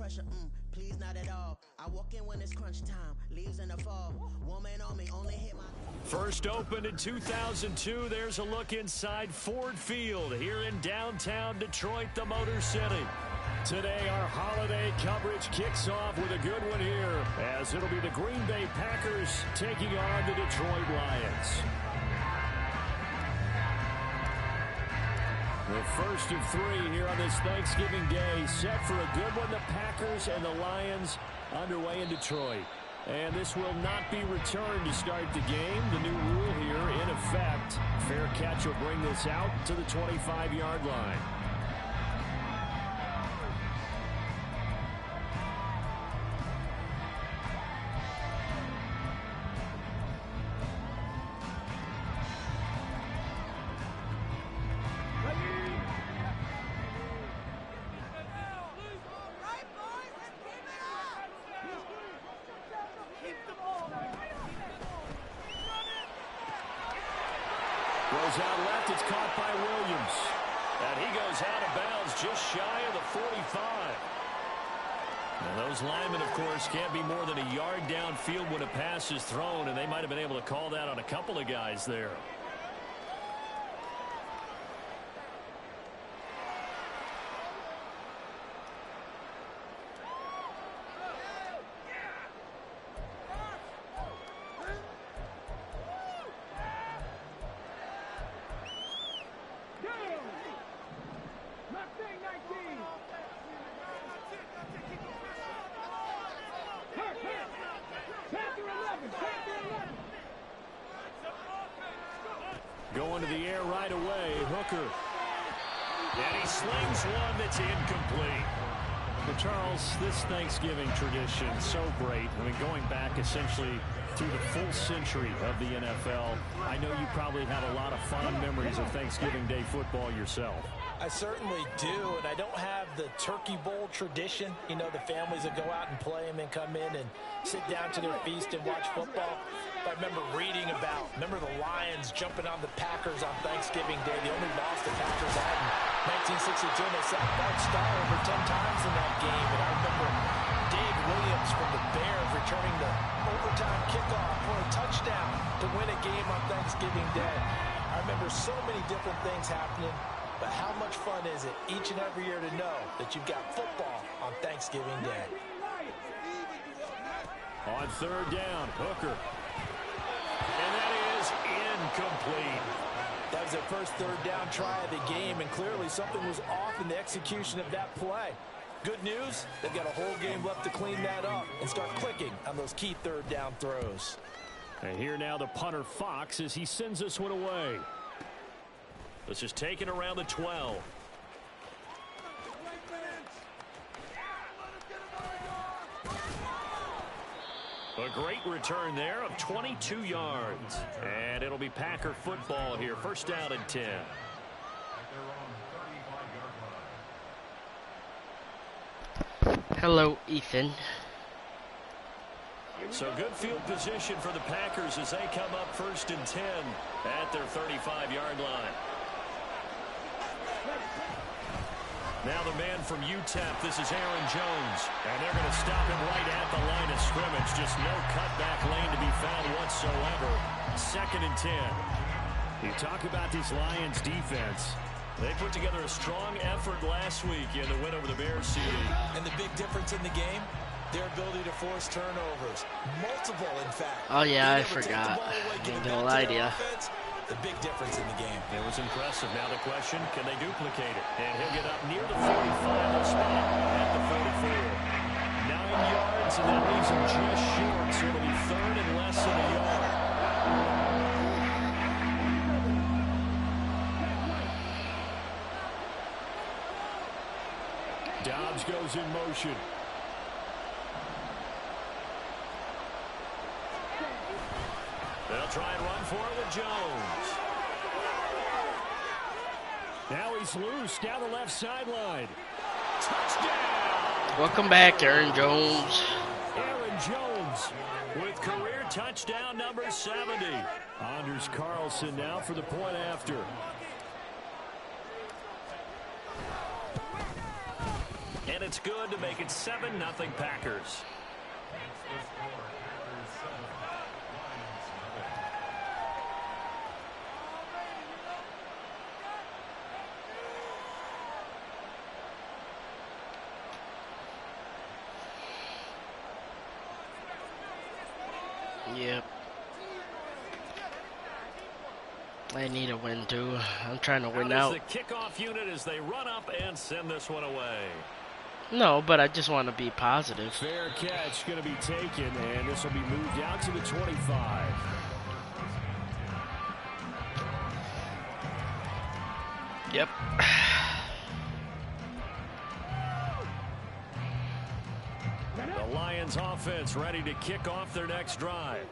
pressure, please not at all. I walk in when it's crunch time, leaves in the fall. Woman on me, only hit my... First opened in 2002, there's a look inside Ford Field here in downtown Detroit, the Motor City. Today, our holiday coverage kicks off with a good one here, as it'll be the Green Bay Packers taking on the Detroit Lions. The first of three here on this Thanksgiving Day, set for a good one. The Packers and the Lions underway in Detroit. And this will not be returned to start the game. The new rule here in effect. Fair catch will bring this out to the 25-yard line. Goes out left, it's caught by Williams. And he goes out of bounds just shy of the 45. Now those linemen, of course, can't be more than a yard downfield when a pass is thrown, and they might have been able to call that on a couple of guys there. Going to the air right away, Hooker. And he slings one that's incomplete. But Charles, this Thanksgiving tradition, so great. I mean, going back essentially through the full century of the NFL, I know you probably have a lot of fond memories of Thanksgiving Day football yourself. I certainly do, and I don't have the Turkey Bowl tradition. You know, the families that go out and play and then come in and sit down to their feast and watch football. But I remember reading about, the Lions jumping on the Packers on Thanksgiving Day. The only loss the Packers had in 1962, and they sacked Bart Starr over 10 times in that game. And I remember Dave Williams from the Bears returning the overtime kickoff for a touchdown to win a game on Thanksgiving Day. I remember so many different things happening. But how much fun is it each and every year to know that you've got football on Thanksgiving Day? On third down, Hooker. And that is incomplete. That was their first third down try of the game, and clearly something was off in the execution of that play. Good news, they've got a whole game left to clean that up and start clicking on those key third down throws. And here now the punter Fox as he sends this one away. This is taken around the 12. A great return there of 22 yards. And it'll be Packer football here. First down and 10. Hello, Ethan. So good field position for the Packers as they come up first and 10 at their 35-yard line. Now the man from UTEP, this is Aaron Jones. And they're going to stop him right at the line of scrimmage. Just no cutback lane to be found whatsoever. Second and 10. You talk about this Lions defense. They put together a strong effort last week in the win over the Bears CD. And the big difference in the game, their ability to force turnovers. Multiple, in fact. Oh, yeah, I forgot. No idea. The big difference in the game. It was impressive. Now the question, can they duplicate it? And he'll get up near the 45. They'll spot at the 44. 9 yards, and that leaves him just short. So it'll be third and less than a yard. Dobbs goes in motion. They'll try and run for it with Jones. Now he's loose down the left sideline. Touchdown! Welcome back, Aaron Jones. Aaron Jones with career touchdown number 70. Anders Carlson now for the point after. And it's good to make it 7-0 Packers. Yep. I need a win too. I'm trying to win out. The kickoff unit as they run up and send this one away. No, but I just want to be positive. Fair catch going to be taken, and this will be moved out to the 25. Yep. The Lions offense ready to kick off their next drive.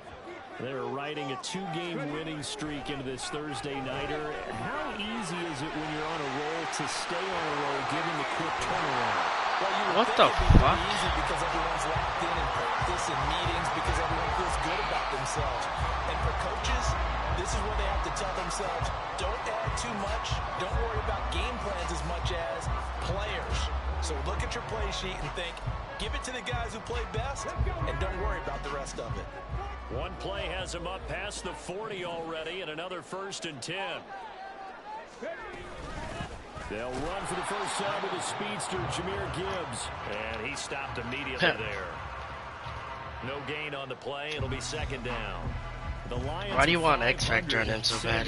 They're riding a 2-game winning streak into this Thursday nighter. How easy is it when you're on a roll to stay on a roll given the quick turnaround? Well, what the fuck? Easy because everyone's locked in practice and meetings because everyone feels good about themselves. And for coaches, this is where they have to tell themselves, don't add too much. Don't worry about game plans as much as players. So look at your play sheet and think, give it to the guys who play best, and don't worry about the rest of it. One play has him up past the 40 already, and another 1st and 10. They'll run for the first time with the speedster, Jahmyr Gibbs. And he stopped immediately there. No gain on the play. It'll be 2nd down. The Lions. Why do you want X Factor on him so bad?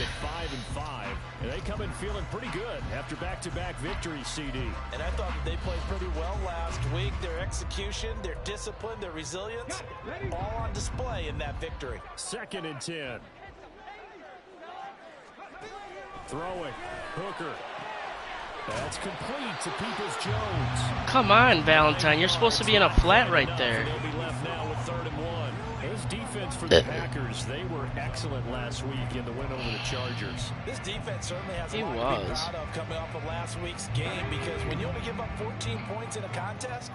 5-5, and they come in feeling pretty good after back-to-back victories, CD. And I thought that they played pretty well last week. Their execution, their discipline, their resilience, all on display in that victory. 2nd and 10. Throwing. Hooker. That's complete to Peoples-Jones. Come on, Valentine. You're supposed to be in a flat right there. They'll be left now with 3rd and 1. His defense for the Packers, they were excellent last week in the win over the Chargers. This defense certainly has a lot to be proud of coming off of last week's game, because when you only give up 14 points in a contest,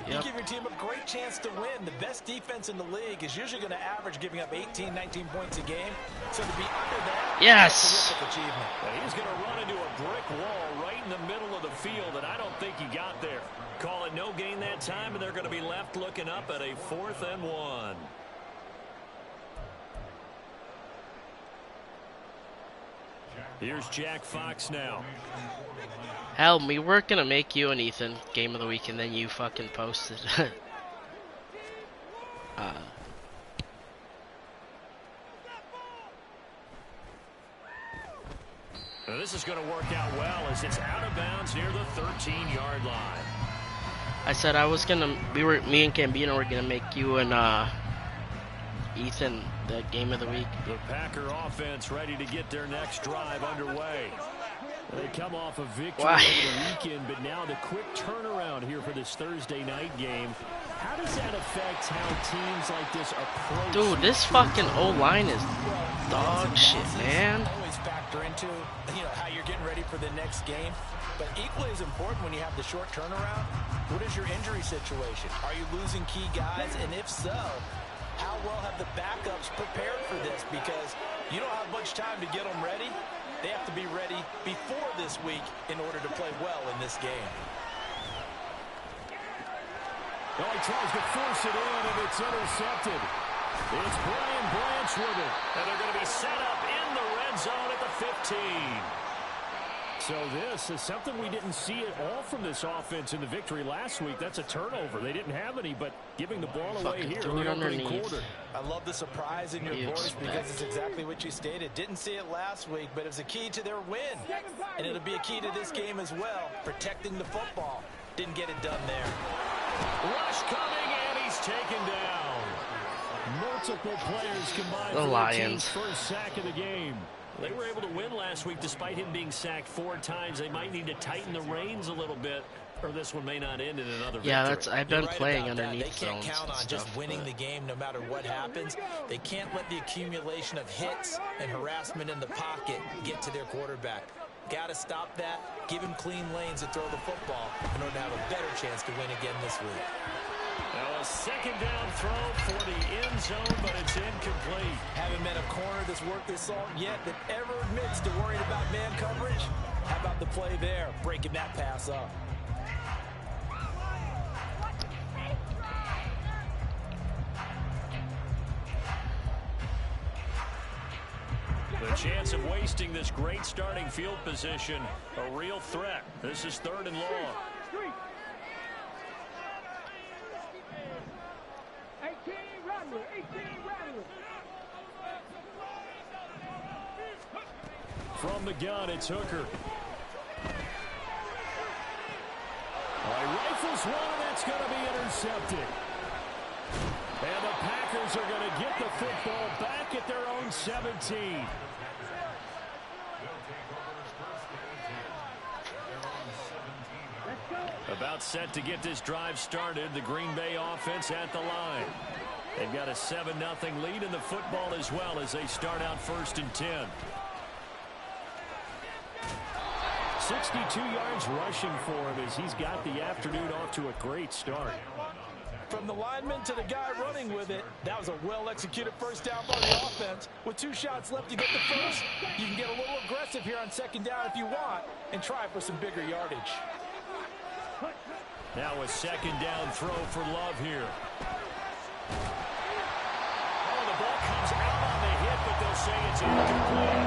you give your team a great chance to win. The best defense in the league is usually going to average giving up 18, 19 points a game. So to be under that, yes, that's a terrific achievement. Well, he's going to run into a brick wall right in the middle of the field, and I don't think he got there. Call it no gain that time, and they're going to be left looking up at a 4th and 1. Here's Jack Fox now. Help me, we're gonna make you and Ethan game of the week, and then you fucking posted. Now this is going to work out well as it's out of bounds near the 13-yard line. I said I was gonna. Me and Gambino were gonna make you and Ethan the game of the week. The Packer offense ready to get their next drive underway. They come off a victory over the weekend, but now the quick turnaround here for this Thursday night game. How does that affect how teams like this approach? Dude, this fucking O-line is dog shit, man. Always factor into, how you're getting ready for the next game. But equally as important when you have the short turnaround, what is your injury situation? Are you losing key guys? And if so, how well have the backups prepared for this? Because you don't have much time to get them ready. They have to be ready before this week in order to play well in this game. Well, he tries to force it in, and it's intercepted. It's Brian Branch with it, and they're going to be set up in the red zone at the 15. So this is something we didn't see at all from this offense in the victory last week. That's a turnover. They didn't have any, but giving the ball away here in the opening quarter. I love the surprise in your voice because it's exactly what you stated. Didn't see it last week, but it was a key to their win. And it'll be a key to this game as well, protecting the football. Didn't get it done there. Rush coming, and he's taken down. Multiple players combined the for Lions. The first sack of the game. They were able to win last week despite him being sacked 4 times. They might need to tighten the reins a little bit, or this one may not end in another victory. Yeah, I've been playing underneath zones. They can't count on stuff, just winning the game no matter what happens. They can't let the accumulation of hits and harassment in the pocket get to their quarterback. Got to stop that. Give him clean lanes to throw the football in order to have a better chance to win again this week. Now a second down throw for the end zone, but it's incomplete. Haven't met a corner that's worked this salt yet that ever admits to worrying about man coverage. How about the play there, breaking that pass up? chance of wasting this great starting field position. A real threat. This is 3rd and long. From the gun, it's Hooker. He rifles one, and that's going to be intercepted. And the Packers are going to get the football back at their own 17. About set to get this drive started. The Green Bay offense at the line. They've got a 7-0 lead in the football as well as they start out 1st and 10. 62 yards rushing for him as he's got the afternoon off to a great start. From the lineman to the guy running with it, that was a well-executed first down by the offense. With 2 shots left to get the first, you can get a little aggressive here on 2nd down if you want and try for some bigger yardage. Now a 2nd down throw for Love here. Oh, the ball comes out on the hit, but they'll say it's incomplete.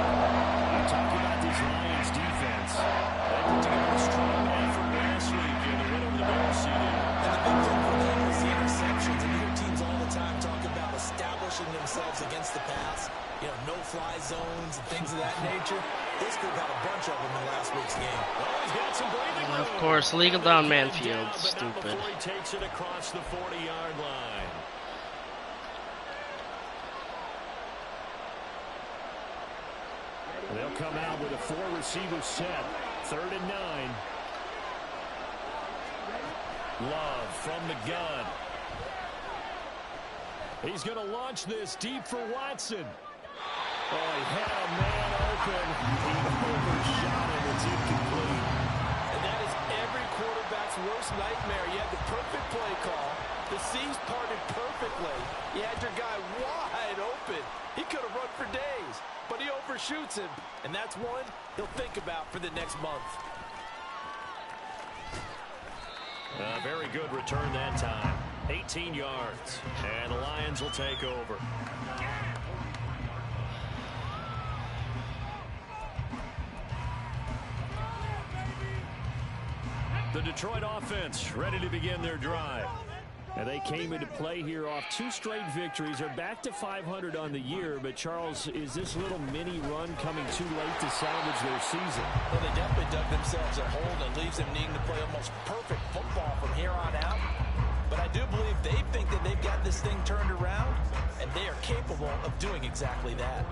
I'm talking about this Lions defense. They put together a strong effort last week in the win over the Bears seeded. And the big thing for them is the interceptions. And you hear teams all the time talk about establishing themselves against the pass. You know, no-fly zones and things of that nature. This group had a bunch of them in last week's game. Oh, he's got some breathing room. Of course, legal down Manfield. Stupid. Before he takes it across the 40-yard line. They'll come out with a 4-receiver set. 3rd and 9. Love from the gun. He's going to launch this deep for Watson. Oh, he had a man open. He overshot him. It's incomplete. And that is every quarterback's worst nightmare. You had the perfect play call. The seams parted perfectly. You had your guy wide open. He could have run for days, but he overshoots him. And that's one he'll think about for the next month. Very good return that time. 18 yards. And the Lions will take over. The Detroit offense ready to begin their drive. And they came into play here off 2 straight victories. They're back to 500 on the year. But, Charles, is this little mini run coming too late to salvage their season? Well, they definitely dug themselves a hole that leaves them needing to play almost perfect football from here on out. But I do believe they think that they've got this thing turned around, and they are capable of doing exactly that.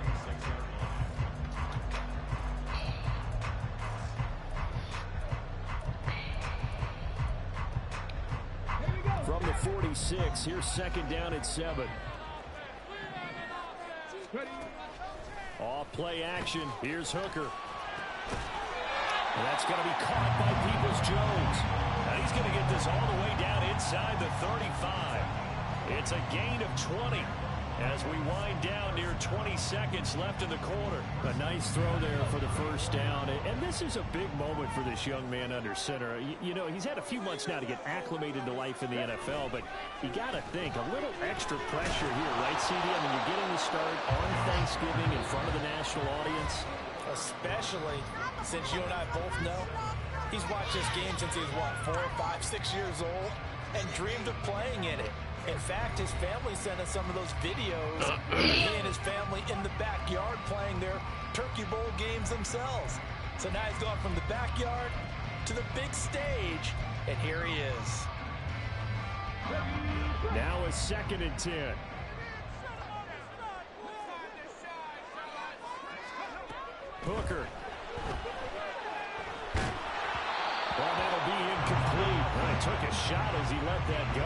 From the 46, here's 2nd down and 7. Off play action. Here's Hooker. And that's going to be caught by Peoples-Jones. And he's going to get this all the way down inside the 35. It's a gain of 20 as we wind down near 20 seconds left in the quarter. A nice throw there for the first down. And this is a big moment for this young man under center. You know, he's had a few months now to get acclimated to life in the NFL, but you got to think a little extra pressure here, right, CD? I mean, you're getting the start on Thanksgiving in front of the national audience. Especially since you and I both know he's watched this game since he was, what, 4, 5, 6 years old and dreamed of playing in it. In fact, his family sent us some of those videos of he and his family in the backyard playing their Turkey Bowl games themselves. So now he's gone from the backyard to the big stage, and here he is. Now a 2nd and 10. Hooker. Well, that'll be incomplete. Well, he took a shot as he let that go.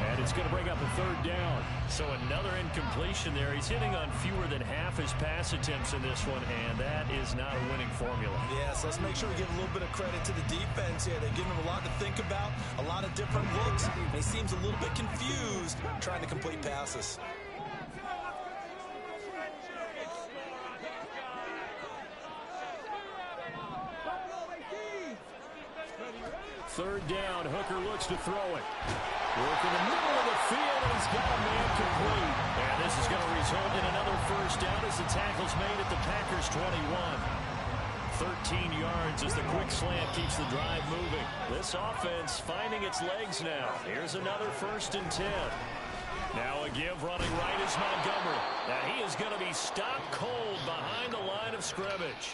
And it's going to bring up a 3rd down. So another incompletion there. He's hitting on fewer than half his pass attempts in this one, and that is not a winning formula. Yes, let's make sure we give a little bit of credit to the defense here. They're giving him a lot to think about, a lot of different looks, and he seems a little bit confused trying to complete passes. Third down, Hooker looks to throw it. Work in the middle of the field, and he's got a man complete. And this is going to result in another first down as the tackle's made at the Packers' 21. 13 yards as the quick slant keeps the drive moving. This offense finding its legs now. Here's another 1st and 10. Now a give running right is Montgomery. Now he is going to be stopped cold behind the line of scrimmage.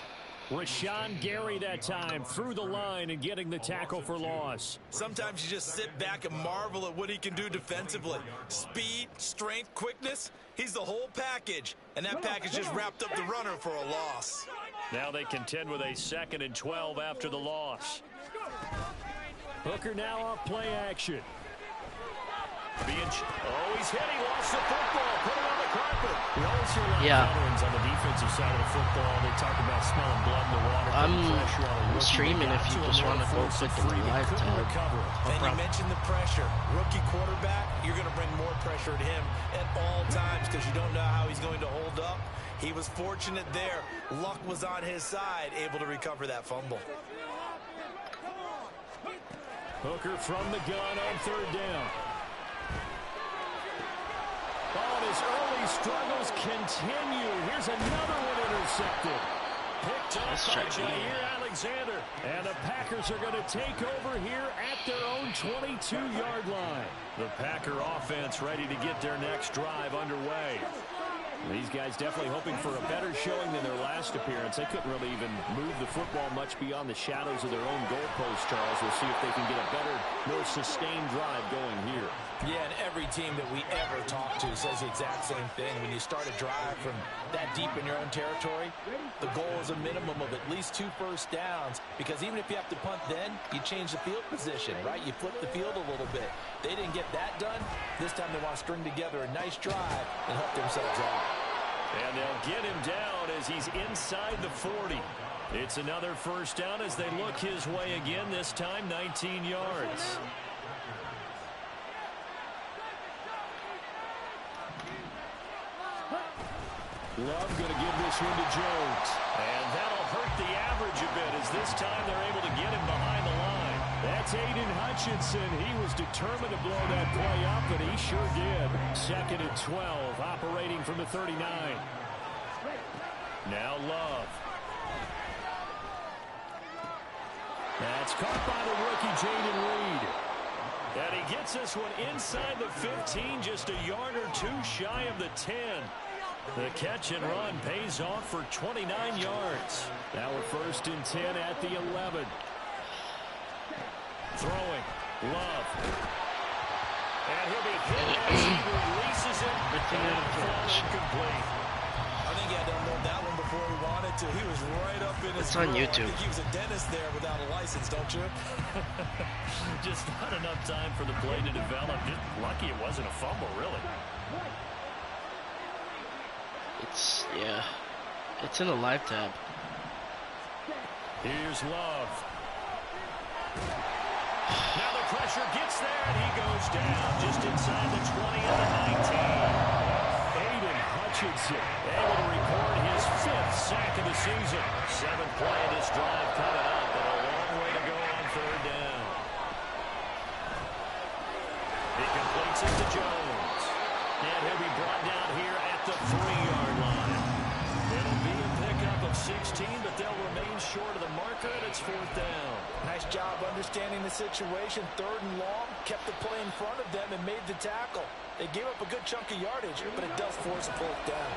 Rashawn Gary that time through the line and getting the tackle for loss. Sometimes you just sit back and marvel at what he can do defensively. Speed, strength, quickness. He's the whole package. And that package just wrapped up the runner for a loss. Now they contend with a 2nd and 12 after the loss. Hooker now off play action. He's hit. He lost the football. Put it on the carpet. We always hear a lot of veterans on the defensive side of the football. They talk about smelling blood in the water. I'm streaming if you just want to go click in the live tab. And you mentioned the pressure. Rookie quarterback, you're going to bring more pressure at him at all times because you don't know how he's going to hold up. He was fortunate there. Luck was on his side, able to recover that fumble. Hooker from the gun on 3rd down. His early struggles continue. Here's another one intercepted. Picked up by Jair Alexander. And the Packers are going to take over here at their own 22-yard line. The Packer offense ready to get their next drive underway. These guys definitely hoping for a better showing than their last appearance. They couldn't really even move the football much beyond the shadows of their own goalpost, Charles. We'll see if they can get a better, more sustained drive going here. Yeah, and every team that we ever talk to says the exact same thing. When you start a drive from that deep in your own territory, the goal is a minimum of at least 2 first downs, because even if you have to punt then, you change the field position, right? You flip the field a little bit. They didn't get that done. This time they want to string together a nice drive and help themselves out. And they'll get him down as he's inside the 40. It's another first down as they look his way again, this time 19 yards. Love going to give this one to Jones. And that'll hurt the average a bit as this time they're able to get him behind the line. That's Aiden Hutchinson. He was determined to blow that play up, and he sure did. 2nd and 12, operating from the 39. Now Love. That's caught by the rookie, Jaden Reed. And he gets this one inside the 15, just a yard or 2 shy of the 10. The catch and run pays off for 29 yards. Now we're 1st and 10 at the 11. Throwing. Love. And he'll be hit as he releases it. Incomplete. I think he had to unload that one before he wanted to. He was right up in his It's on grill. YouTube. I think he was a dentist there without a license, don't you? Just not enough time for the play to develop. Just lucky it wasn't a fumble, really. It's in the live tab. Here's Love. Now the pressure gets there, and he goes down just inside the 20 of the 19. Aiden Hutchinson able to record his 5th sack of the season. 7th play of this drive coming up, and a long way to go on 3rd down. He completes it to Jones. And he'll be brought down here at the 3-yard line. It'll be a pickup of 16, but they'll remain short of the marker, and it's 4th down. Nice job understanding the situation. 3rd and long, kept the play in front of them and made the tackle. They gave up a good chunk of yardage, but it does force a 4th down.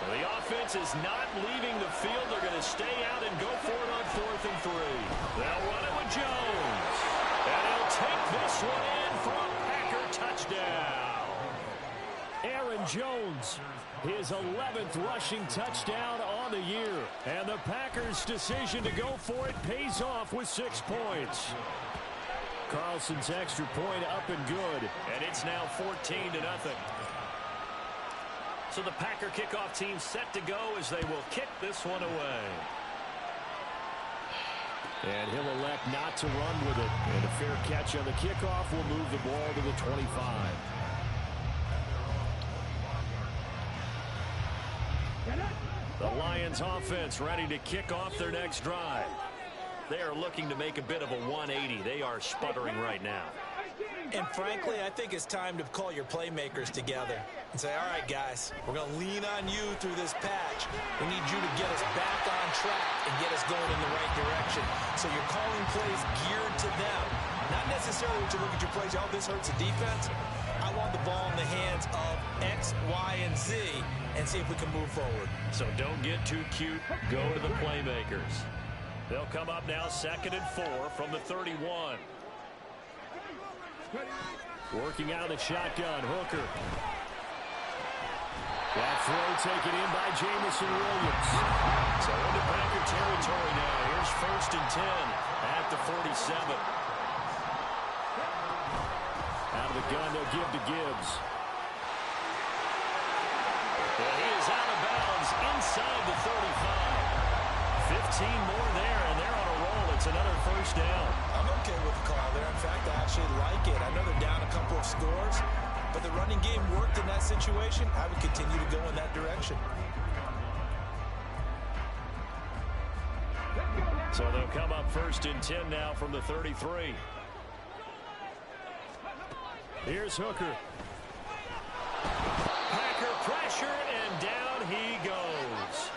Well, the offense is not leaving the field. They're going to stay out and go for it on 4th and 3. They'll run it with Jones. And he'll take this one in for a Packer touchdown. Aaron Jones, his 11th rushing touchdown on the year. And the Packers' decision to go for it pays off with 6 points. Carlson's extra point up and good. And it's now 14-0. So the Packer kickoff team set to go as they will kick this one away. And he'll elect not to run with it. And a fair catch on the kickoff will move the ball to the 25. The Lions offense ready to kick off their next drive. They are looking to make a bit of a 180. They are sputtering right now. And frankly, I think it's time to call your playmakers together and say, all right, guys, we're going to lean on you through this patch. We need you to get us back on track and get us going in the right direction. So you're calling plays geared to them. Not necessarily that you look at your plays, oh, this hurts the defense. I want the ball in the hands of X, Y, and Z and see if we can move forward. So don't get too cute. Go to the playmakers. They'll come up now 2nd and 4 from the 31. Working out of the shotgun, Hooker. That throw taken in by Jamison Williams. So into Packer territory now. Here's 1st and 10 at the 47. Out of the gun, they'll give to Gibbs. And he is out of bounds inside the 35. 15 more there, and they're on a roll. It's another 1st down. I'm okay with the call there. In fact, I actually like it. I know they're down a couple of scores, but the running game worked in that situation. I would continue to go in that direction. So they'll come up 1st and 10 now from the 33. Here's Hooker. Packer pressure, and down he goes.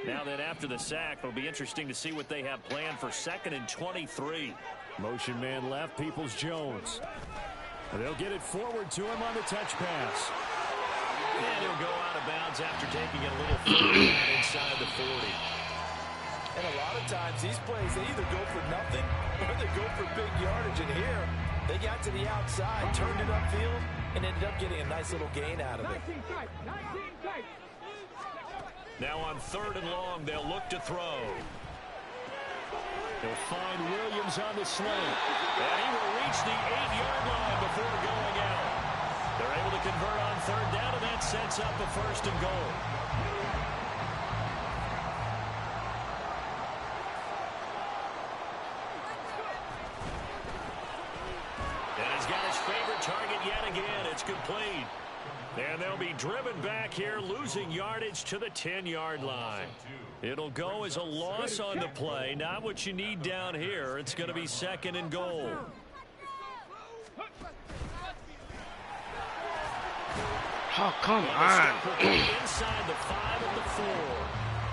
Now then, after the sack, it'll be interesting to see what they have planned for 2nd and 23. Motion man left, Peoples-Jones. They'll get it forward to him on the touch pass. And he'll go out of bounds after taking it a little further inside the 40. And a lot of times, these plays, they either go for nothing or they go for big yardage. And here, they got to the outside, turned it upfield, and ended up getting a nice little gain out of it. Now on 3rd and long, they'll look to throw. They'll find Williams on the slant. And he will reach the 8-yard line before going out. They're able to convert on 3rd down, and that sets up a 1st and goal. And he's got his favorite target yet again. It's complete. And they'll be driven back here, losing yardage to the 10-yard line. It'll go as a loss on the play. Not what you need down here. It's going to be 2nd and goal. Oh, come on. Inside the 5 and the 4.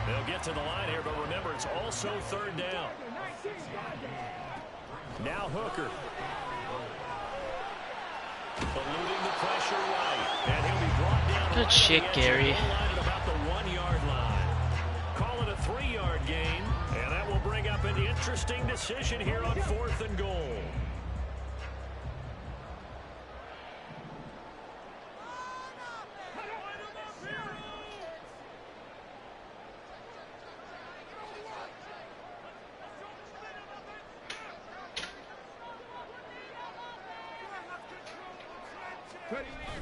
They'll get to the line here, but remember, it's also 3rd down. Now Hooker. Eluding the pressure right. And he'll be brought down. Good shit, Gary. At about the 1-yard line. Call it a 3-yard gain. And that will bring up an interesting decision here on 4th and goal.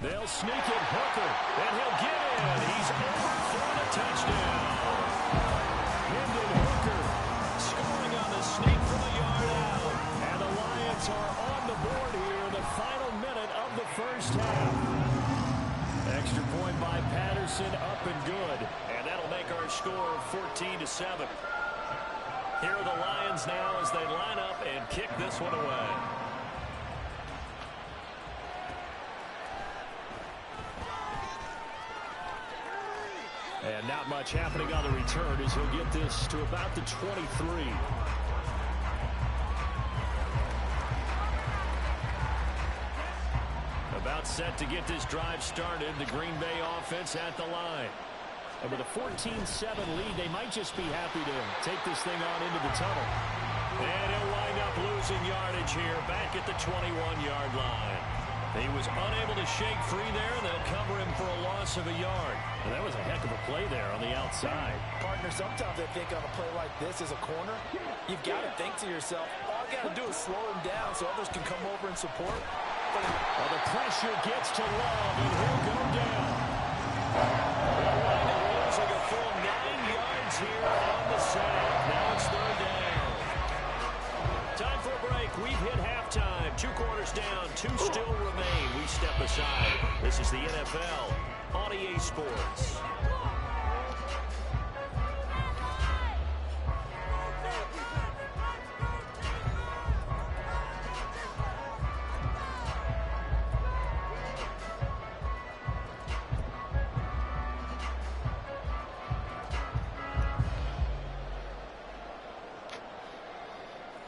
They'll sneak it, Hooker, and he'll get in. He's over for the touchdown. Hendon Hooker scoring on the sneak from a yard out. And the Lions are on the board here in the final minute of the 1st half. Extra point by Patterson, up and good. And that'll make our score 14-7. Here are the Lions now as they line up and kick this one away. And not much happening on the return as he'll get this to about the 23. About set to get this drive started. The Green Bay offense at the line. And with a 14-7 lead, they might just be happy to take this thing on into the tunnel. And he'll wind up losing yardage here back at the 21-yard line. He was unable to shake free there. They'll cover him for a loss of a yard. And that was a heck of a play there on the outside. Partner, sometimes I think on a play like this as a corner, you've got to think to yourself, all I got to do is slow him down so others can come over and support. Well, the pressure gets to Love, and he'll go down. They'll wind up losing a full 9 yards here on the sack. Now it's 2 quarters down, 2 still remain. We step aside. This is the NFL on EA Sports.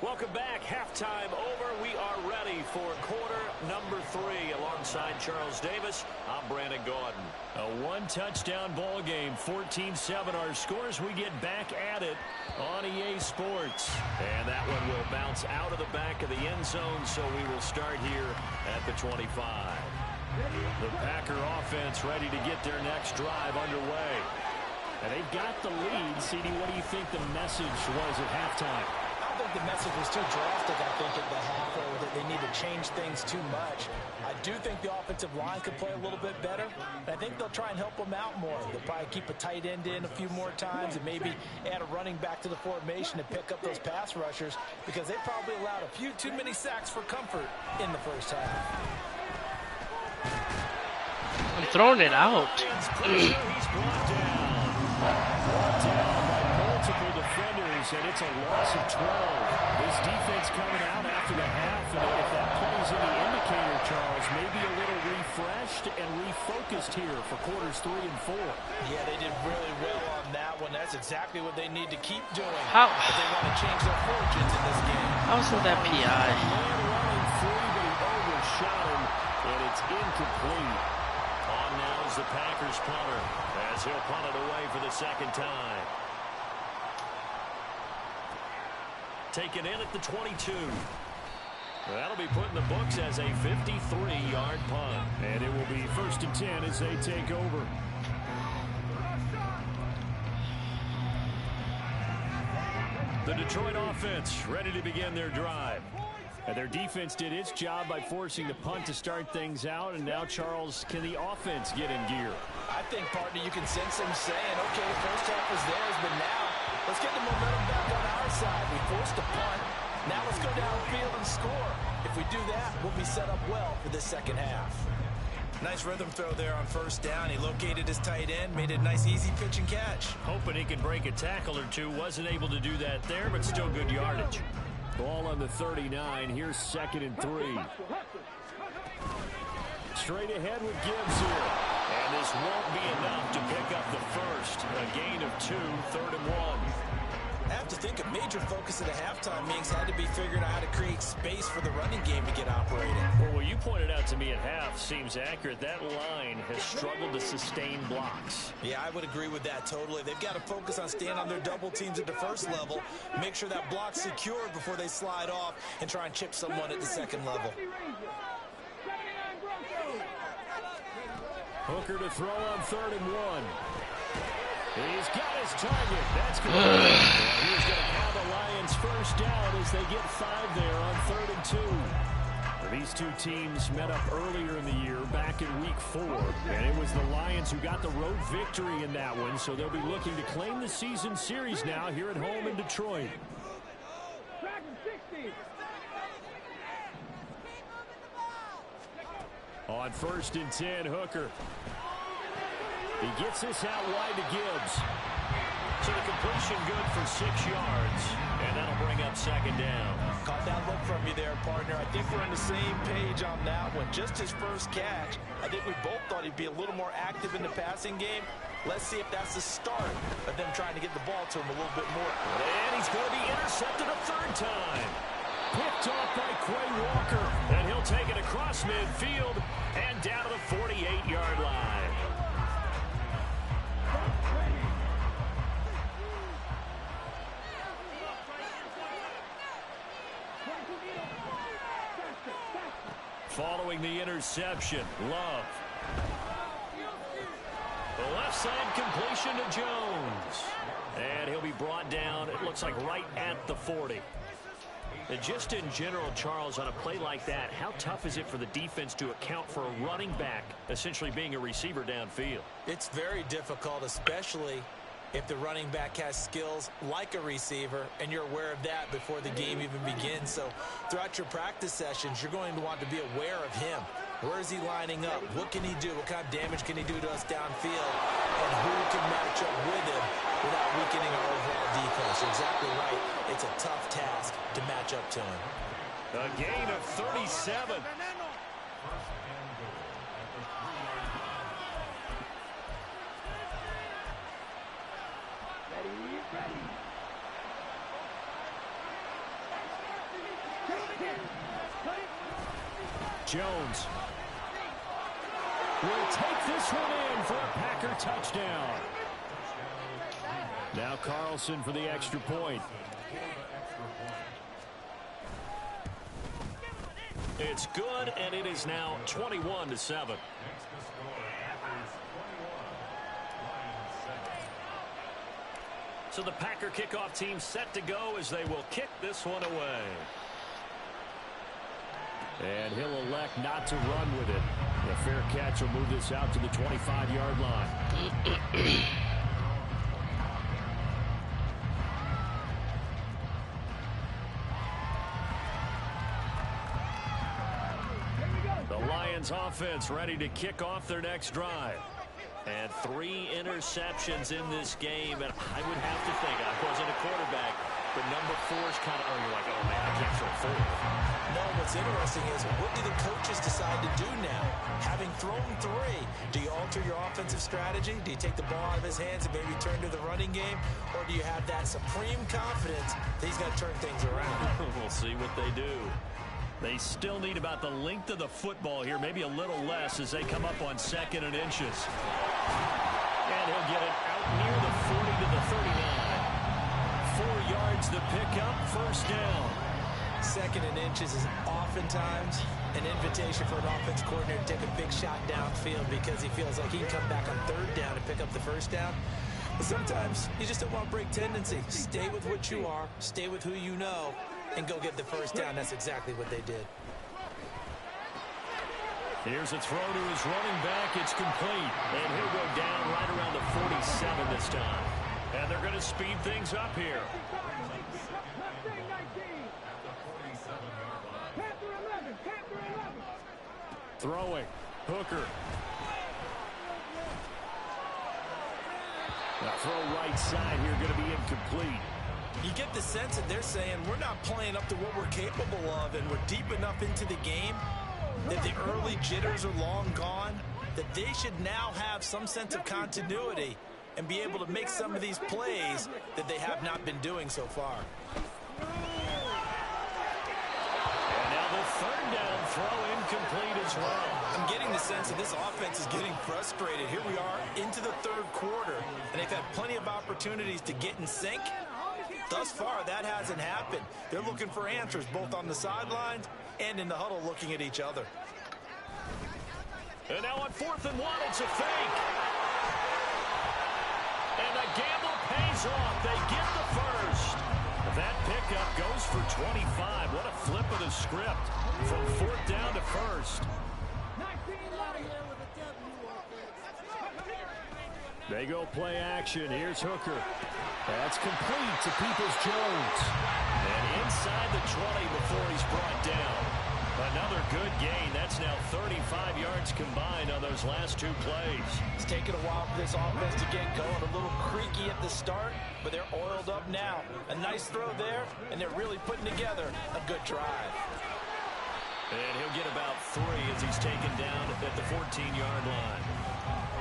Welcome back. Halftime over. We are ready for quarter number 3. Alongside Charles Davis, I'm Brandon Gaudin. A 1-touchdown ball game, 14-7 our scores. We get back at it on EA Sports. And that one will bounce out of the back of the end zone, so we will start here at the 25. The Packer offense ready to get their next drive underway. And they've got the lead. CD, what do you think the message was at halftime? I think the message was too drastic, I think, at the half, or that they need to change things too much. I do think the offensive line could play a little bit better. I think they'll try and help them out more. They'll probably keep a tight end in a few more times and maybe add a running back to the formation to pick up those pass rushers, because they probably allowed a few too many sacks for comfort in the first half. I'm throwing it out. He's brought down by multiple defenders, and it's a loss of 12. This defense coming out after the half, and if that plays any indicator, Charles, maybe a little refreshed and refocused here for quarters 3 and 4. Yeah, they did really well on that one. That's exactly what they need to keep doing. How? If they want to change their fortunes in this game. How was that PI? Running free, but he overshot him, and it's incomplete. On now is the Packers punter, as he'll punt it away for the second time. Taken in at the 22. That'll be put in the books as a 53-yard punt. And it will be 1st and 10 as they take over. The Detroit offense ready to begin their drive. And their defense did its job by forcing the punt to start things out. And now, Charles, can the offense get in gear? I think, partner, you can sense them saying, okay, first half was theirs, but now let's get the momentum back on our side. We forced a punt. Now let's go downfield and score. If we do that, we'll be set up well for this second half. Nice rhythm throw there on first down. He located his tight end, made it a nice, easy pitch and catch. Hoping he could break a tackle or two. Wasn't able to do that there, but still good yardage. Ball on the 39. Here's 2nd and 3. Straight ahead with Gibbs here. And this won't be enough to pick up the first. A gain of 2, 3rd and 1. I have to think a major focus at the halftime meetings had to be figuring out how to create space for the running game to get operating. Well, what you pointed out to me at half seems accurate. That line has struggled to sustain blocks. Yeah, I would agree with that totally. They've got to focus on staying on their double teams at the first level, make sure that block's secured before they slide off and try and chip someone at the second level. Hooker to throw on 3rd and 1. He's got his target. That's good. He's going to have the Lions first down as they get 5 there on 3rd and 2. These two teams met up earlier in the year, back in week 4. And it was the Lions who got the road victory in that one, so they'll be looking to claim the season series now here at home in Detroit. On 1st and 10, Hooker. He gets this out wide to Gibbs. So the completion good for 6 yards. And that'll bring up 2nd down. Caught that look from you there, partner. I think we're on the same page on that one. Just his first catch. I think we both thought he'd be a little more active in the passing game. Let's see if that's the start of them trying to get the ball to him a little bit more. And he's going to be intercepted a 3rd time. Picked off by Quay Walker. And he'll take it across midfield and down to the 48-yard line. Following the interception, Love. The left side completion to Jones. And he'll be brought down, it looks like right at the 40. And just in general, Charles, on a play like that, how tough is it for the defense to account for a running back essentially being a receiver downfield? It's very difficult, especially if the running back has skills like a receiver, and you're aware of that before the game even begins. So throughout your practice sessions, you're going to want to be aware of him. Where is he lining up? What can he do? What kind of damage can he do to us downfield? And who can match up with him without weakening our overall defense? You're exactly right. It's a tough task to match up to him. A gain of 37. Jones will take this one in for a Packer touchdown. Now Carlson for the extra point. It's good, and it is now 21-7. So the Packer kickoff team set to go as they will kick this one away. And he'll elect not to run with it. The fair catch will move this out to the 25-yard line. The Lions offense ready to kick off their next drive. And 3 interceptions in this game. And I would have to think, I wasn't a quarterback, but number 4 is kind of, you're like, oh man, I can't throw 4. No, what's interesting is, what do the coaches decide to do now? Having thrown 3, do you alter your offensive strategy? Do you take the ball out of his hands and maybe turn to the running game? Or do you have that supreme confidence that he's going to turn things around? We'll see what they do. They still need about the length of the football here, maybe a little less as they come up on 2nd and inches. And he'll get it out near the 40 to the 39. 4 yards the pickup, first down. 2nd and inches is oftentimes an invitation for an offense coordinator to take a big shot downfield because he feels like he can come back on 3rd down and pick up the first down. But sometimes you just don't want to break tendency. Stay with what you are, stay with who you know, and go get the first down. That's exactly what they did. Here's a throw to his running back. It's complete. And he'll go down right around the 47 this time. And they're going to speed things up here. Throwing. Hooker. Now throw right side here, going to be incomplete. You get the sense that they're saying we're not playing up to what we're capable of, and we're deep enough into the game that the early jitters are long gone, that they should now have some sense of continuity and be able to make some of these plays that they have not been doing so far. And now the 3rd down throw incomplete as well. I'm getting the sense that this offense is getting frustrated. Here we are into the 3rd quarter, and they've had plenty of opportunities to get in sync. Thus far, that hasn't happened. They're looking for answers both on the sidelines and in the huddle looking at each other. And now on 4th and 1, it's a fake. And the gamble pays off. They get the first. That pickup goes for 25. What a flip of the script from 4th down to 1st. They go play action. Here's Hooker. That's complete to Peoples-Jones. And inside the 20 before he's brought down. Another good gain. That's now 35 yards combined on those last 2 plays. It's taken a while for this offense to get going. A little creaky at the start, but they're oiled up now. A nice throw there, and they're really putting together a good drive. And he'll get about 3 as he's taken down at the 14-yard line.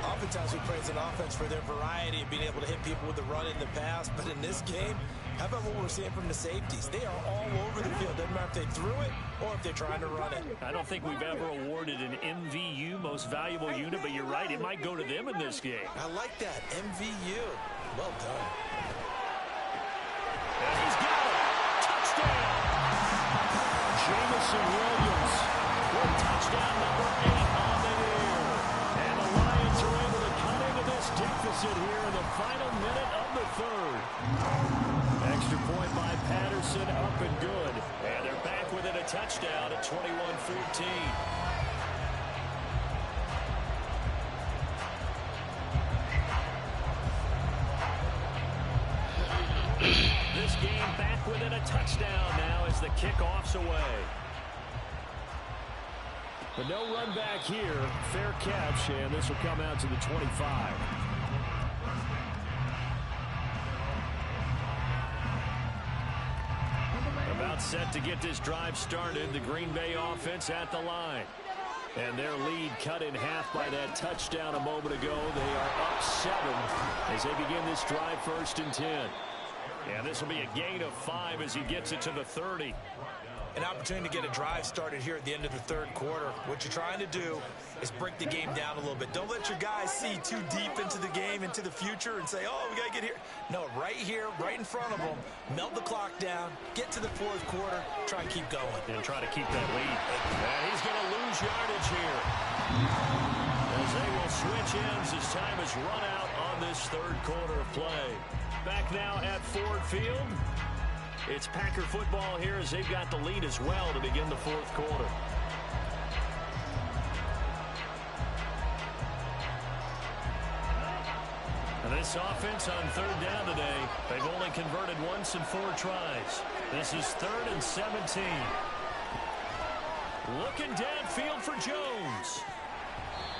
Oftentimes we praise an offense for their variety of being able to hit people with the run in the past, but in this game, how about what we're seeing from the safeties? They are all over the field. Doesn't matter if they threw it or if they're trying to run it. I don't think we've ever awarded an MVU, most valuable unit, but you're right, it might go to them in this game. I like that, MVU. Well done. And he's got it. Touchdown. Jamison Williams with touchdown number 8 on the year. And the Lions are able to cut into this deficit here in the final minute of the 3rd. Extra point by Patterson, up and good. And they're back within a touchdown at 21-14. back within a touchdown now as the kickoff's away. But no run back here. Fair catch, and this will come out to the 25. About set to get this drive started. The Green Bay offense at the line. And their lead cut in half by that touchdown a moment ago. They are up 7 as they begin this drive 1st and 10. Yeah, this will be a gain of 5 as he gets it to the 30. An opportunity to get a drive started here at the end of the 3rd quarter. What you're trying to do is break the game down a little bit. Don't let your guys see too deep into the game, into the future, and say, oh, we got to get here. No, right here, right in front of them, melt the clock down, get to the 4th quarter, try and keep going. And try to keep that lead. And he's going to lose yardage here. As they will switch ends as time is run out on this 3rd quarter of play. Back now at Ford Field. It's Packer football here as they've got the lead as well to begin the 4th quarter. And this offense on 3rd down today, they've only converted once in 4 tries. This is 3rd and 17. Looking downfield for Jones.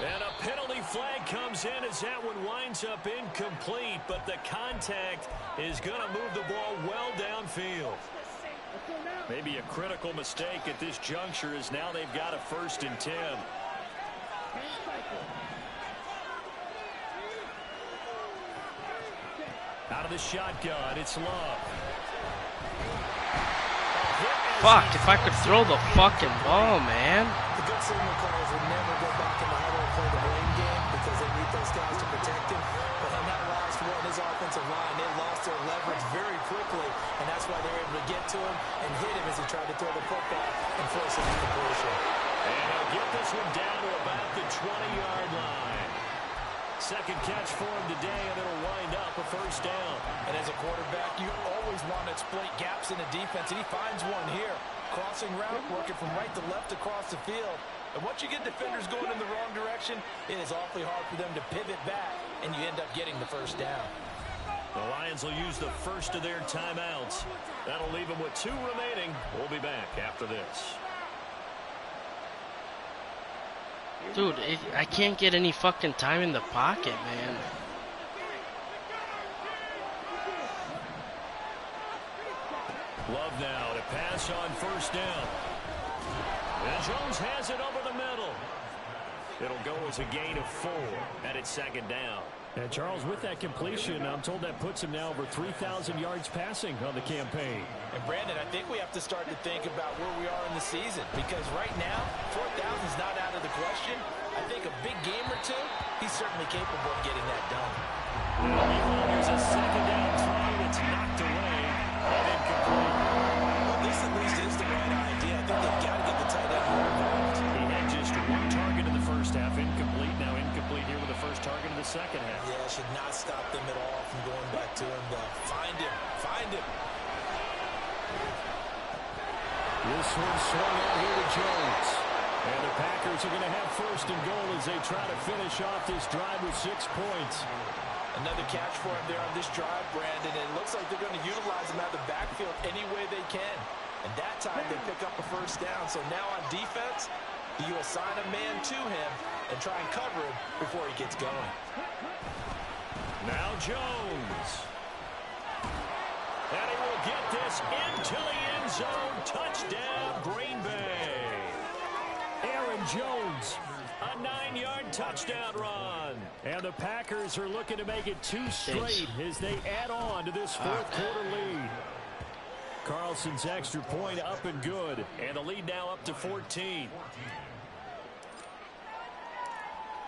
And a penalty flag comes in as that one winds up incomplete, but the contact is going to move the ball well downfield. Maybe a critical mistake at this juncture as now they've got a 1st and 10. Out of the shotgun, it's Love. Fuck, if I could throw the fucking ball, man. The good signal calls would never go back in the huddle and play the blame game because they need those guys to protect him. But on that last one, his offensive line, they lost their leverage very quickly, and that's why they were able to get to him and hit him as he tried to throw the football and force an incompletion. And he'll get this one down to about the 20-yard line. 2nd catch for him today, and it'll wind up a 1st down. And as a quarterback, you always want to exploit gaps in the defense, and he finds one here. Crossing route, working from right to left across the field. And once you get defenders going in the wrong direction, it is awfully hard for them to pivot back, and you end up getting the 1st down. The Lions will use the 1st of their timeouts. That'll leave them with 2 remaining. We'll be back after this. Dude, I can't get any fucking time in the pocket, man. Love now to pass on 1st down. And Jones has it over the middle. It'll go as a gain of 4 at its 2nd down. And Charles, with that completion, I'm told that puts him now over 3,000 yards passing on the campaign. And Brandon, I think we have to start to think about where we are in the season, because right now, 4,000 is not out of the question. I think a big game or 2, he's certainly capable of getting that done. There's a 2nd down try that's knocked away and incomplete. Well, this at least is the right idea. I think they've got to get the tight end more involved. He had just 1 target in the 1st half, incomplete. Now incomplete here with the 1st target in the 2nd half. Yeah, should not stop them at all from going back to him. Find him. Find him. This one swung out here to Jones. And the Packers are going to have 1st and goal as they try to finish off this drive with 6 points. Another catch for him there on this drive, Brandon. And it looks like they're going to utilize him out of the backfield any way they can. And that time they pick up a 1st down. So now on defense, you assign a man to him and try and cover him before he gets going. Now Jones. And he will get this into the end zone. Touchdown, Green Bay. Aaron Jones, a 9-yard touchdown run. And the Packers are looking to make it 2 straight as they add on to this 4th quarter lead. Carlson's extra point up and good. And the lead now up to 14.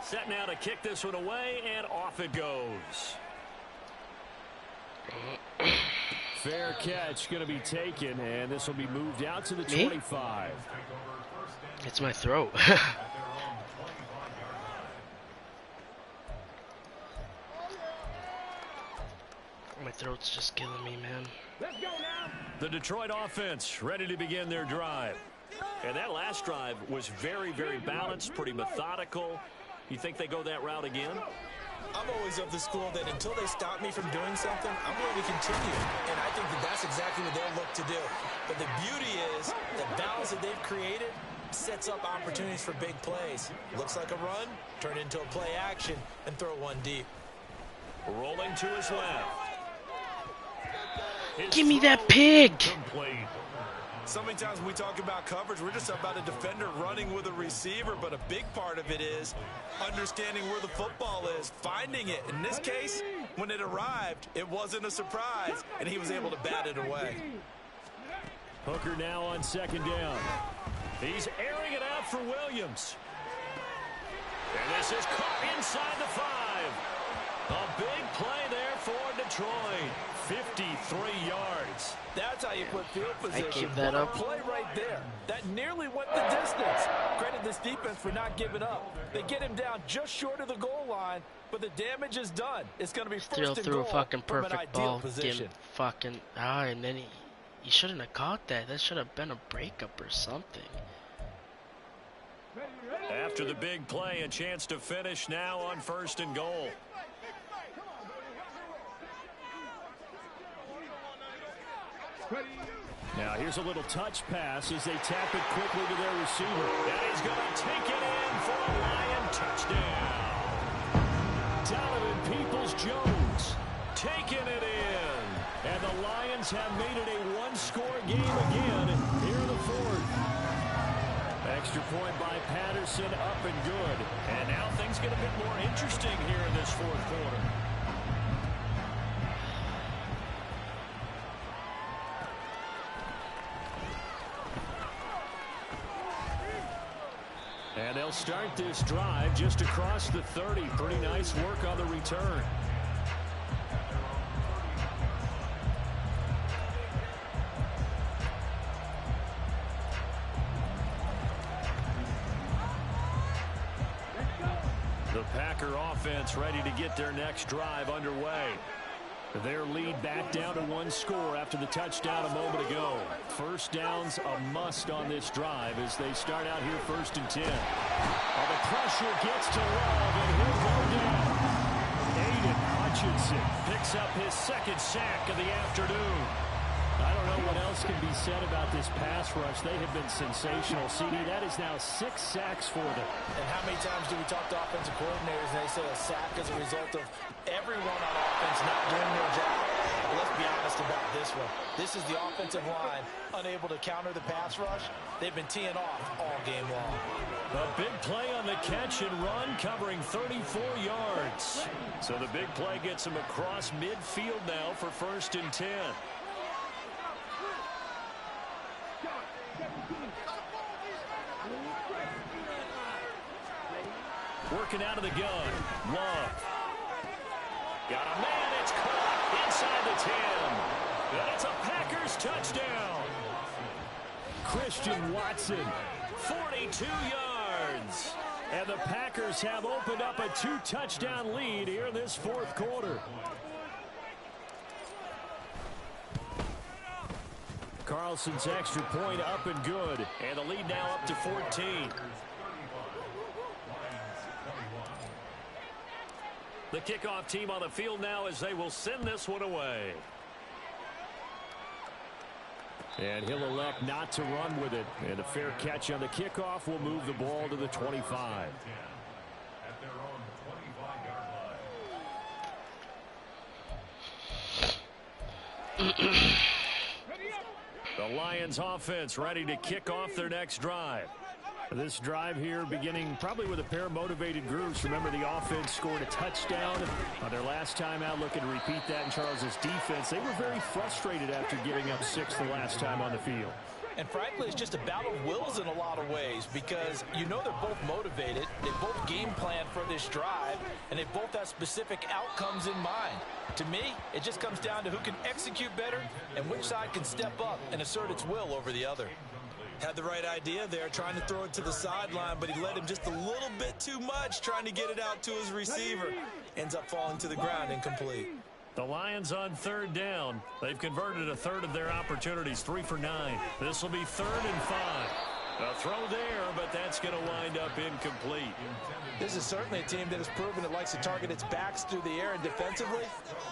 Set now to kick this one away, and off it goes. Fair catch going to be taken, and this will be moved out to the 25. It's my throat. My throat's just killing me, man. Let's go now. The Detroit offense ready to begin their drive. And that last drive was very, very balanced, pretty methodical. You think they go that route again? I'm always of the school that until they stop me from doing something, I'm going to continue. And I think that that's exactly what they'll look to do. But the beauty is the balance that they've created sets up opportunities for big plays. Looks like a run, turn it into a play action, and throw one deep. Rolling to his left. Give me that pig. Complete. So many times when we talk about coverage, we're just about a defender running with a receiver, but a big part of it is understanding where the football is, finding it. In this case, when it arrived, it wasn't a surprise, and he was able to bat it away. Hooker now on second down. He's airing it out for Williams. And this is caught inside the 5. A big play there for Detroit. 53 yards. That's how you put field position. I keep that up. Play right there. That nearly went the distance. Credit this defense for not giving up. They get him down just short of the goal line, but the damage is done. It's going to be Still first and threw goal a fucking from an perfect ideal ball. position. Getting fucking and then he shouldn't have caught that. That should have been a breakup or something. After the big play, a chance to finish now on first and goal. Now here's a little touch pass as they tap it quickly to their receiver. And he's going to take it in for a Lion touchdown. Donovan Peoples-Jones taking it in. And the Lions have made it a one-score game again here in the fourth. Extra point by Patterson, up and good. And now things get a bit more interesting here in this fourth quarter. And they'll start this drive just across the 30. Pretty nice work on the return. The Packer offense ready to get their next drive underway. Their lead back down to one score after the touchdown a moment ago. First down's a must on this drive as they start out here first and 10. Well, the pressure gets to Love, and he'll go down. Aiden Hutchinson picks up his second sack of the afternoon. I don't know what else can be said about this pass rush. They have been sensational. CD, that is now 6 sacks for them. And how many times do we talk to offensive coordinators and they say a sack is a result of everyone on offense not doing their job? But let's be honest about this one. This is the offensive line unable to counter the pass rush. They've been teeing off all game long. A big play on the catch and run, covering 34 yards. So the big play gets him across midfield now for first and 10. Working out of the gun. Love. Got a man. It's caught inside the 10. And it's a Packers touchdown. Christian Watson, 42 yards. And the Packers have opened up a 2-touchdown lead here in this fourth quarter. Carlson's extra point up and good. And the lead now up to 14. The kickoff team on the field now as they will send this one away. And he'll elect not to run with it. And a fair catch on the kickoff will move the ball to the 25. The Lions offense ready to kick off their next drive. This drive here beginning probably with a pair of motivated groups. Remember, the offense scored a touchdown on their last time out. Looking to repeat that in Charles's defense. They were very frustrated after giving up 6 the last time on the field. And frankly, it's just a battle of wills in a lot of ways because you know they're both motivated. They both game plan for this drive, and they both have specific outcomes in mind. To me, it just comes down to who can execute better and which side can step up and assert its will over the other. Had the right idea there, trying to throw it to the sideline, but he let him just a little bit too much, trying to get it out to his receiver. Ends up falling to the ground incomplete. The Lions on third down. They've converted a third of their opportunities, 3 for 9. This will be 3rd and 5. A throw there, but that's going to wind up incomplete. This is certainly a team that has proven it likes to target its backs through the air, and defensively,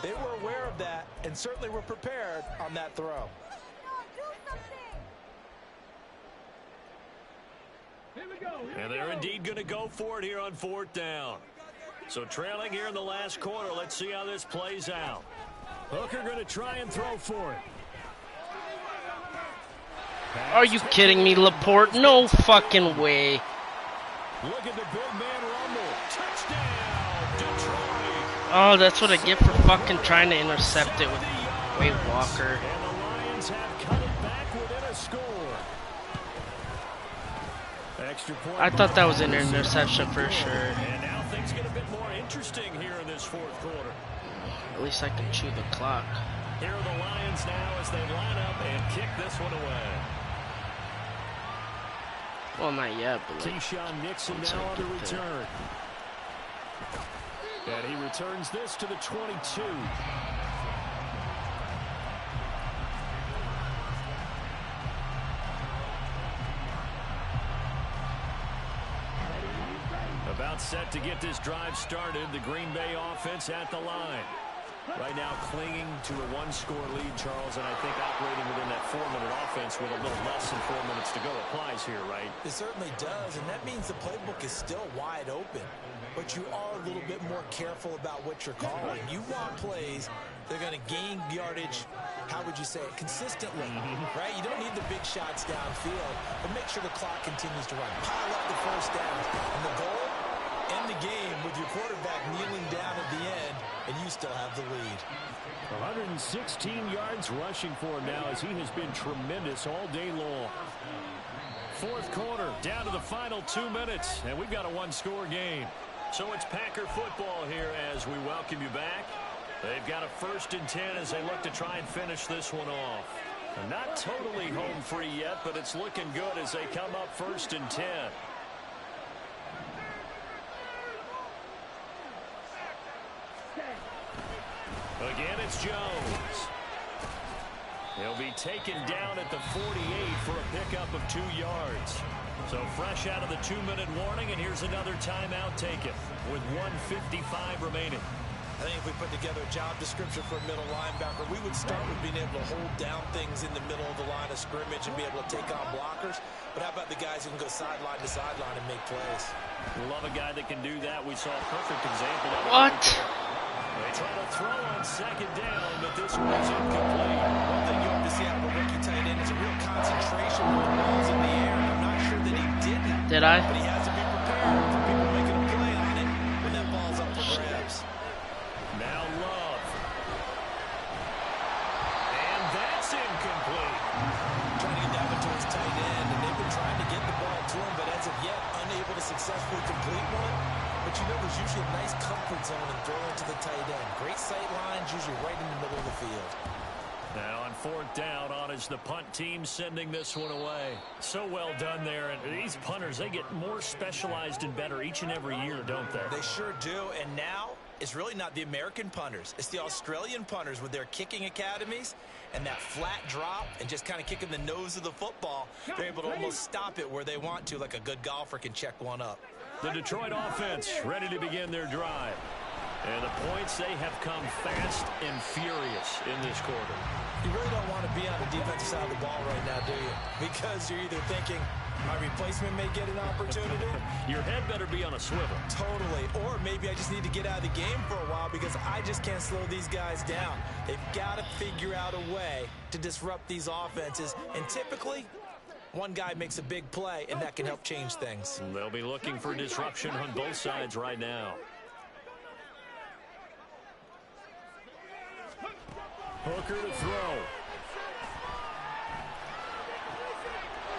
they were aware of that and certainly were prepared on that throw. And they're indeed going to go for it here on 4th down. So trailing here in the last quarter. Let's see how this plays out. Hooker going to try and throw for it. Are you kidding me, Laporte? No fucking way. Look at the big man rumble. Touchdown, Detroit. Oh, that's what I get for fucking trying to intercept it with Wade Walker. And the Lions have cut it back within a score. Extra point. I thought that was an interception for sure. And now things get a bit more interesting here in this 4th quarter. At least I can chew the clock. Here are the Lions now as they line up and kick this one away. Well, not yet, but like, Keyshawn Nixon now on the return. And he returns this to the 22. About set to get this drive started. The Green Bay offense at the line. Right now clinging to a 1-score lead, Charles, and I think operating within that 4-minute offense with a little less than 4 minutes to go applies here, right? It certainly does, and that means the playbook is still wide open. But you are a little bit more careful about what you're calling. You want plays that are going to gain yardage, how would you say it, consistently, right? You don't need the big shots downfield, but make sure the clock continues to run. Pile up the first down, and the goal, end the game with your quarterback kneeling down at the end, and you still have the lead. 116 yards rushing for him now as he has been tremendous all day long. 4th quarter, down to the final 2 minutes, and we've got a 1-score game. So it's Packer football here as we welcome you back. They've got a 1st and 10 as they look to try and finish this one off. Not totally home free yet, but it's looking good as they come up 1st and 10. Again, it's Jones. He'll be taken down at the 48 for a pickup of 2 yards. So fresh out of the 2-minute warning, and here's another timeout taken with 1:55 remaining. I think if we put together a job description for a middle linebacker, we would start with being able to hold down things in the middle of the line of scrimmage and be able to take on blockers. But how about the guys who can go sideline to sideline and make plays? We love a guy that can do that. We saw a perfect example of it. What? They try to throw on 2nd down, but this one's incomplete. One thing you have to see out of a rookie tight end is a real concentration when the ball's in the air. And I'm not sure that he didn't. Did I? But he has to be prepared for people making a play on it when that ball's up for grabs. Now Love. And that's incomplete. Trying to get that one to his tight end, and they've been trying to get the ball to him, but as of yet, unable to successfully complete one. But you know there's usually a nice comfort zone in throwing to the tight end. Great sight lines, usually right in the middle of the field. Now on 4th down, on is the punt team sending this one away. So well done there. And these punters, they get more specialized and better each and every year, don't they? They sure do. And now it's really not the American punters. It's the Australian punters with their kicking academies and that flat drop and just kind of kicking the nose of the football. They're able to almost stop it where they want to, like a good golfer can check one up. The Detroit offense ready to begin their drive. And the points, they have come fast and furious in this quarter. You really don't want to be on the defensive side of the ball right now, do you? Because you're either thinking, my replacement may get an opportunity. Your head better be on a swivel. Totally. Or maybe I just need to get out of the game for a while because I just can't slow these guys down. They've got to figure out a way to disrupt these offenses. And typically, one guy makes a big play, and that can help change things. They'll be looking for disruption on both sides right now. Hooker to throw.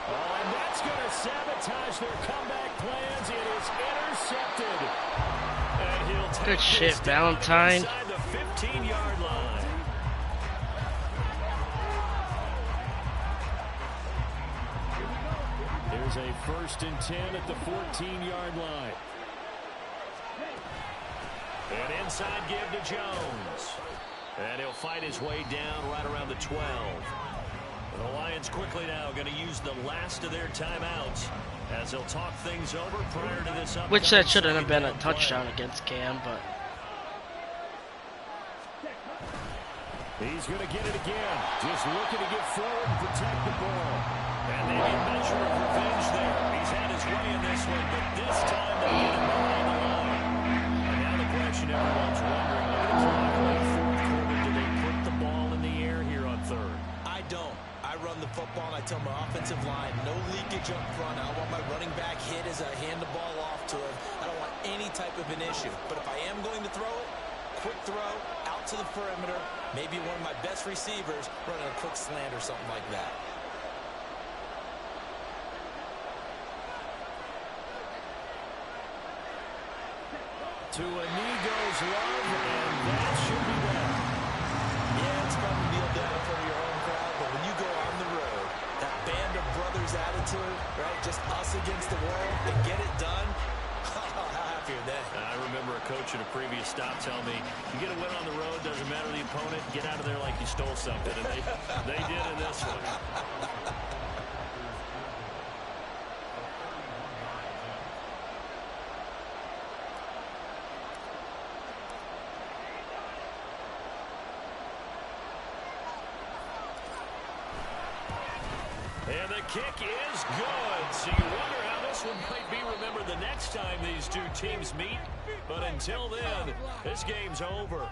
Oh, and that's going to sabotage their comeback plans. It is intercepted. And he'll take Good shit, this down Valentine. inside the 15-yard line. There's a 1st and 10 at the 14-yard line. And inside give to Jones. And he'll fight his way down right around the 12. The Lions Giants quickly now going to use the last of their timeouts as they'll talk things over prior to this upcoming. Which that shouldn't have been a touchdown against Cam, but he's going to get it again. Just looking to get forward and protect the ball. And maybe a measure of revenge there. He's had his way in this one, but this time they get him behind the line. And now the question everyone's wondering, look at the clock, late fourth quarter, do they put the ball in the air here on third? I don't. I run the football and I tell my offensive line, no leakage up front. I don't want my running back hit as I hand the ball off to him. I don't want any type of an issue. But if I am going to throw it, quick throw, out to the perimeter, maybe one of my best receivers running a quick slant or something like that. To a knee goes Love, and that should be that. Yeah, it's fun to kneel down in front of your own crowd, but when you go on the road, that band of brothers attitude, right, just us against the world, and get it done, how happy are they? I remember a coach at a previous stop telling me, you get a win on the road, doesn't matter the opponent, get out of there like you stole something, and they did in this one. And the kick is good. So you wonder how this one might be remembered the next time these two teams meet. But until then, this game's over.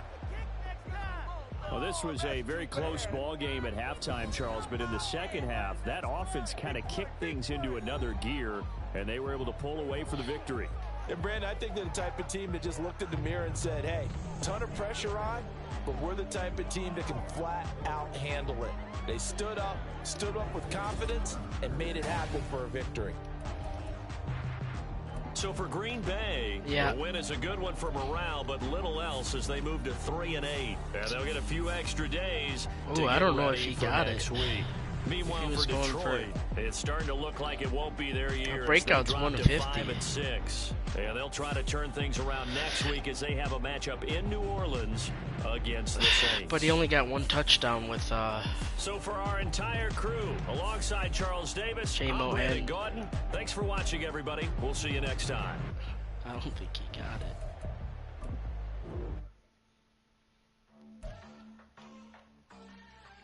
Well, this was a very close ball game at halftime, Charles. But in the second half, that offense kind of kicked things into another gear, and they were able to pull away for the victory. And, Brandon, I think they're the type of team that just looked in the mirror and said, hey, ton of pressure on, but we're the type of team that can flat out handle it. They stood up with confidence, and made it happen for a victory. So for Green Bay, yeah, the win is a good one for morale, but little else as they move to 3-8. And they'll get a few extra days. Oh, I don't know if he got next it. Week. Meanwhile, for Detroit, it's starting to look like it won't be their year. Breakout's 1-50. 5-6. And they'll try to turn things around next week as they have a matchup in New Orleans against the Saints. But he only got one touchdown with So for our entire crew, alongside Charles Davis, I'm Brandon Gordon. Thanks for watching, everybody. We'll see you next time. I don't think he got it.